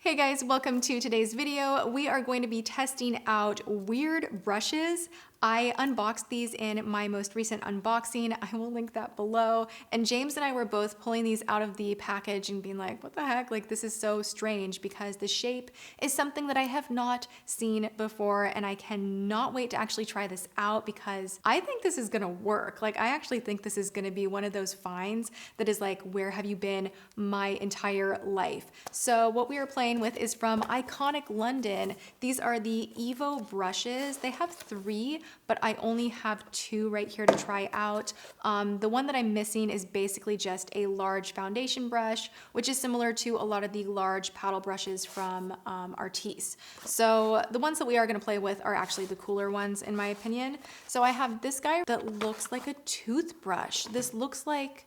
Hey guys, welcome to today's video. We are going to be testing out weird brushes. I unboxed these in my most recent unboxing. I will link that below. And James and I were both pulling these out of the package and being like, what the heck? Like, this is so strange because the shape is something that I have not seen before. And I cannot wait to actually try this out because I think this is gonna work. Like, I actually think this is gonna be one of those finds that is like, where have you been my entire life? So what we are playing with is from Iconic London. These are the Evo brushes. They have 3, but I only have 2 right here to try out. The one that I'm missing is basically just a large foundation brush, which is similar to a lot of the large paddle brushes from Artis. So the ones that we are gonna play with are actually the cooler ones in my opinion. So I have this guy that looks like a toothbrush. This looks like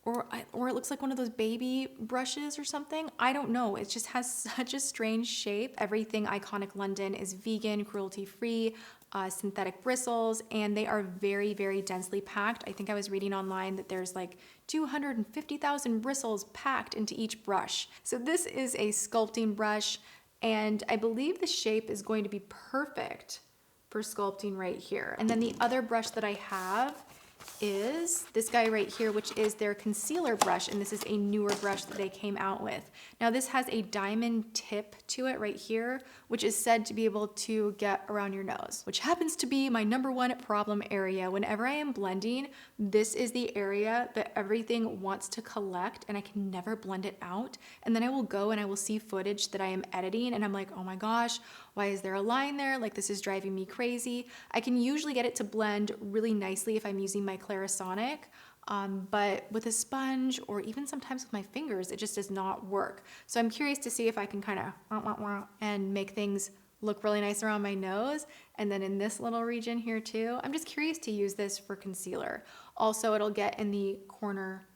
or it looks like one of those baby brushes or something. I don't know. It just has such a strange shape. Everything Iconic London is vegan, cruelty-free, synthetic bristles, and they are very, very densely packed. I think I was reading online that there's like 250,000 bristles packed into each brush. So this is a sculpting brush, and I believe the shape is going to be perfect for sculpting right here. And then the other brush that I have is this guy right here, which is their concealer brush, and this is a newer brush that they came out with. Now this has a diamond tip to it right here, which is said to be able to get around your nose, which happens to be my #1 problem area. Whenever I am blending, this is the area that everything wants to collect and I can never blend it out. And then I will go and I will see footage that I am editing and I'm like, oh my gosh, why is there a line there? Like, this is driving me crazy. I can usually get it to blend really nicely if I'm using my Clarisonic, but with a sponge or even sometimes with my fingers, it just does not work. So I'm curious to see if I can kind of and make things look really nice around my nose. And then in this little region here too, I'm just curious to use this for concealer. Also, it'll get in the corner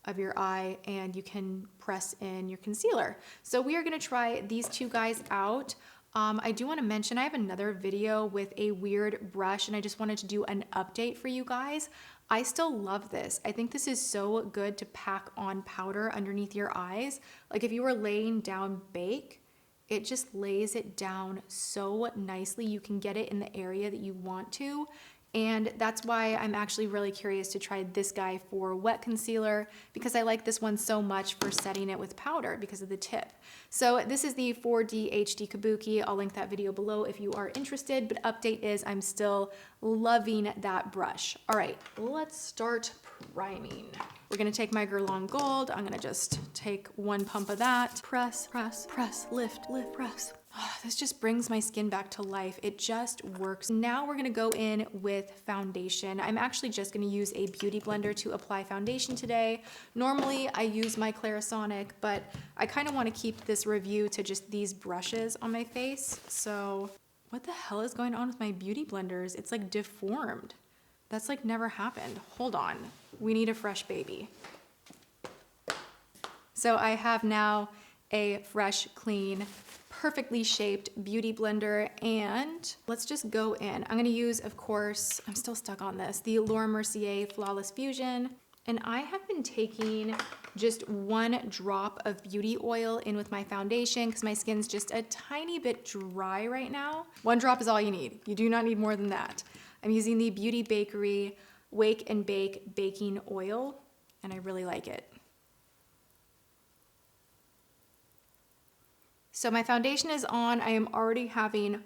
of your eye and you can press in your concealer. So we are gonna try these 2 guys out. I do want to mention I have another video with a weird brush and I just wanted to do an update for you guys. I still love this. I think this is so good to pack on powder underneath your eyes. Like if you were laying down bake, it just lays it down so nicely. You can get it in the area that you want to. And that's why I'm actually really curious to try this guy for wet concealer because I like this one so much for setting it with powder because of the tip. So this is the 4D HD Kabuki. I'll link that video below if you are interested, but update is I'm still loving that brush. All right, let's start priming. We're gonna take my Guerlain Gold. I'm gonna just take 1 pump of that. Press, press, press, lift, lift, press. Oh, this just brings my skin back to life. It just works. Now we're gonna go in with foundation. I'm actually just gonna use a beauty blender to apply foundation today. Normally I use my Clarisonic, but I kind of want to keep this review to just these brushes on my face. So what the hell is going on with my beauty blenders? It's like deformed. That's like never happened. Hold on. We need a fresh baby. So I have now a fresh, clean, perfectly shaped beauty blender, and let's just go in. I'm gonna use, of course, I'm still stuck on this, the Laura Mercier Flawless Fusion. And I have been taking just 1 drop of beauty oil in with my foundation because my skin's just a tiny bit dry right now. 1 drop is all you need. You do not need more than that. I'm using the Beauty Bakery Wake and Bake Baking Oil, and I really like it. So my foundation is on. I am already having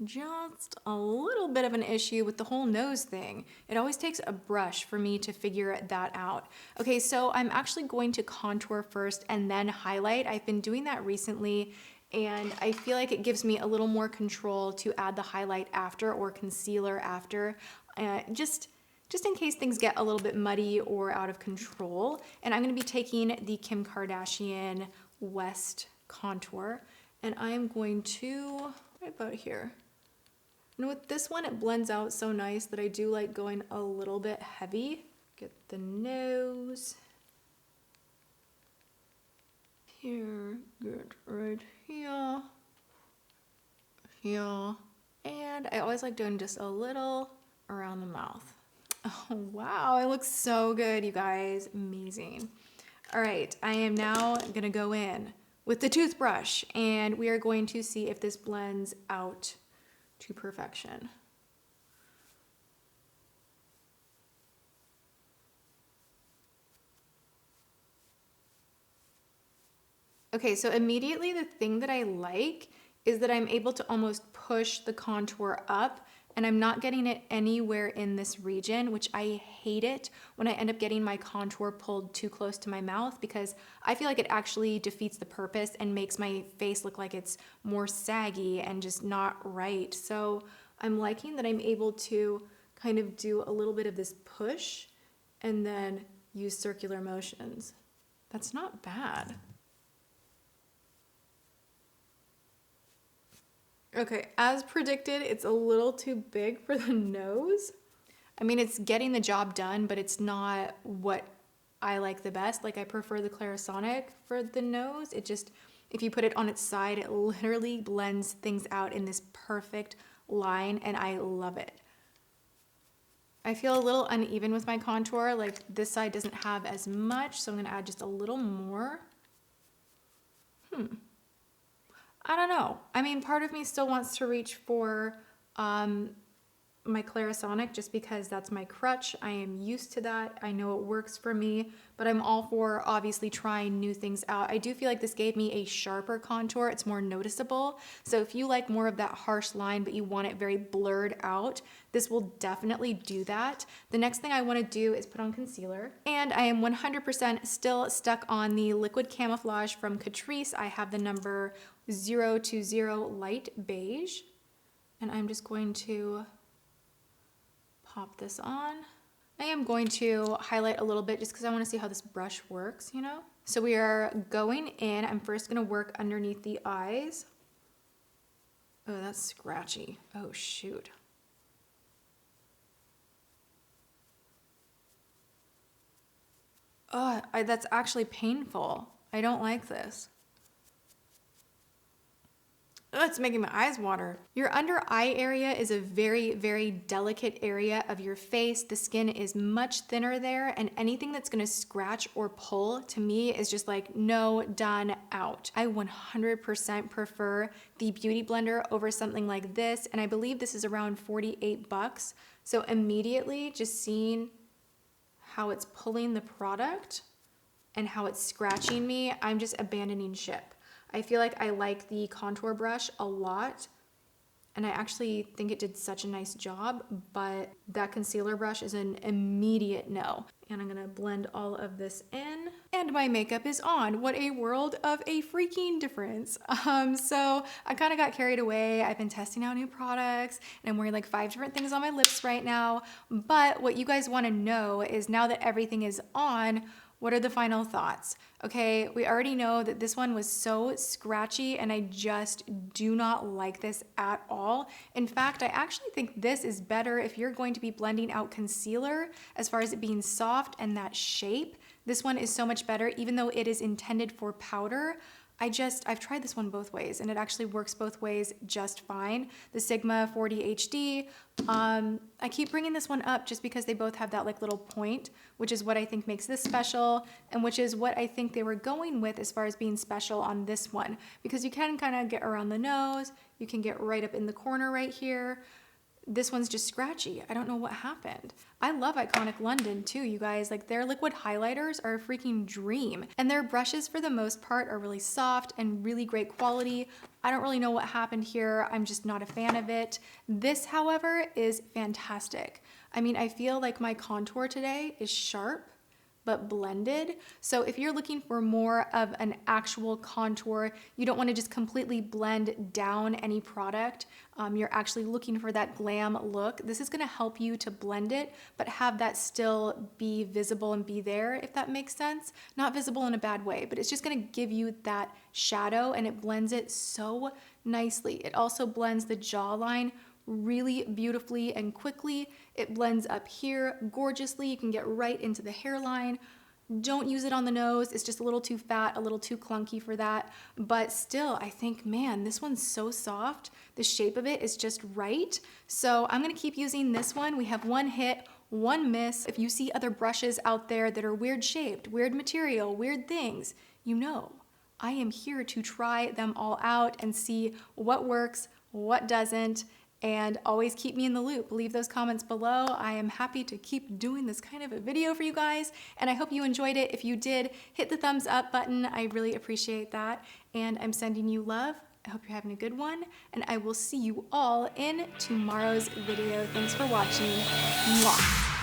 just a little bit of an issue with the whole nose thing. It always takes a brush for me to figure that out. Okay, so I'm actually going to contour first and then highlight. I've been doing that recently and I feel like it gives me a little more control to add the highlight after or concealer after, just in case things get a little bit muddy or out of control. And I'm gonna be taking the Kim Kardashian West contour and I'm going to, right about here. And with this one, it blends out so nice that I do like going a little bit heavy. Get the nose. Here, good, right here. Here. And I always like doing just a little around the mouth. Oh, wow, it looks so good, you guys. Amazing. All right, I am now gonna go in with the toothbrush, and we are going to see if this blends out to perfection. Okay, so immediately the thing that I like is that I'm able to almost push the contour up, and I'm not getting it anywhere in this region, which I hate it when I end up getting my contour pulled too close to my mouth, because I feel like it actually defeats the purpose and makes my face look like it's more saggy and just not right. So I'm liking that I'm able to kind of do a little bit of this push and then use circular motions. That's not bad. Okay, as predicted, it's a little too big for the nose. I mean, it's getting the job done, but it's not what I like the best. Like, I prefer the Clarisonic for the nose. It just, if you put it on its side, it literally blends things out in this perfect line, and I love it. I feel a little uneven with my contour. Like, this side doesn't have as much, so I'm gonna add just a little more. I don't know. I mean, part of me still wants to reach for my Clarisonic just because that's my crutch. I am used to that. I know it works for me, but I'm all for obviously trying new things out. I do feel like this gave me a sharper contour. It's more noticeable. So if you like more of that harsh line, but you want it very blurred out, this will definitely do that. The next thing I want to do is put on concealer, and I am 100% still stuck on the Liquid Camouflage from Catrice. I have the number 020 Light Beige, and I'm just going to pop this on. I am going to highlight a little bit just because I want to see how this brush works, you know? So we are going in. I'm first going to work underneath the eyes. Oh, that's scratchy. Oh, shoot. Oh, that's actually painful. I don't like this. Oh, it's making my eyes water. Your under eye area is a very, very delicate area of your face. The skin is much thinner there, and anything that's gonna scratch or pull to me is just like, no, done, out. I 100% prefer the Beauty Blender over something like this, and I believe this is around 48 bucks. So immediately just seeing how it's pulling the product and how it's scratching me, I'm just abandoning ship. I feel like I like the contour brush a lot, and I actually think it did such a nice job, but that concealer brush is an immediate no. And I'm gonna blend all of this in, and my makeup is on. What a world of a freaking difference. So I kind of got carried away. I've been testing out new products, and I'm wearing like 5 different things on my lips right now. But what you guys wanna know is, now that everything is on, what are the final thoughts? Okay, we already know that this one was so scratchy, and I just do not like this at all. In fact, I actually think this is better if you're going to be blending out concealer as far as it being soft and that shape. This one is so much better, even though it is intended for powder. I've tried this one both ways, and it actually works both ways just fine. The Sigma 40 HD, I keep bringing this one up just because they both have that like little point, which is what I think makes this special, and which is what I think they were going with as far as being special on this one, because you can kind of get around the nose, you can get right up in the corner right here. This one's just scratchy. I don't know what happened. I love Iconic London too, you guys. Like, their liquid highlighters are a freaking dream. And their brushes, for the most part, are really soft and really great quality. I don't really know what happened here. I'm just not a fan of it. This, however, is fantastic. I mean, I feel like my contour today is sharp but blended. So if you're looking for more of an actual contour, you don't want to just completely blend down any product. You're actually looking for that glam look. This is going to help you to blend it, but have that still be visible and be there, if that makes sense. Not visible in a bad way, but it's just going to give you that shadow, and it blends it so nicely. It also blends the jawline really beautifully and quickly. It blends up here gorgeously. You can get right into the hairline. Don't use it on the nose. It's just a little too fat, a little too clunky for that. But still, I think, man, this one's so soft. The shape of it is just right. So I'm gonna keep using this one. We have one hit, one miss. If you see other brushes out there that are weird shaped, weird material, weird things, you know. I am here to try them all out and see what works, what doesn't, and always keep me in the loop. Leave those comments below. I am happy to keep doing this kind of a video for you guys, and I hope you enjoyed it. If you did, hit the thumbs up button. I really appreciate that, and I'm sending you love. I hope you're having a good one, and I will see you all in tomorrow's video. Thanks for watching. Mwah.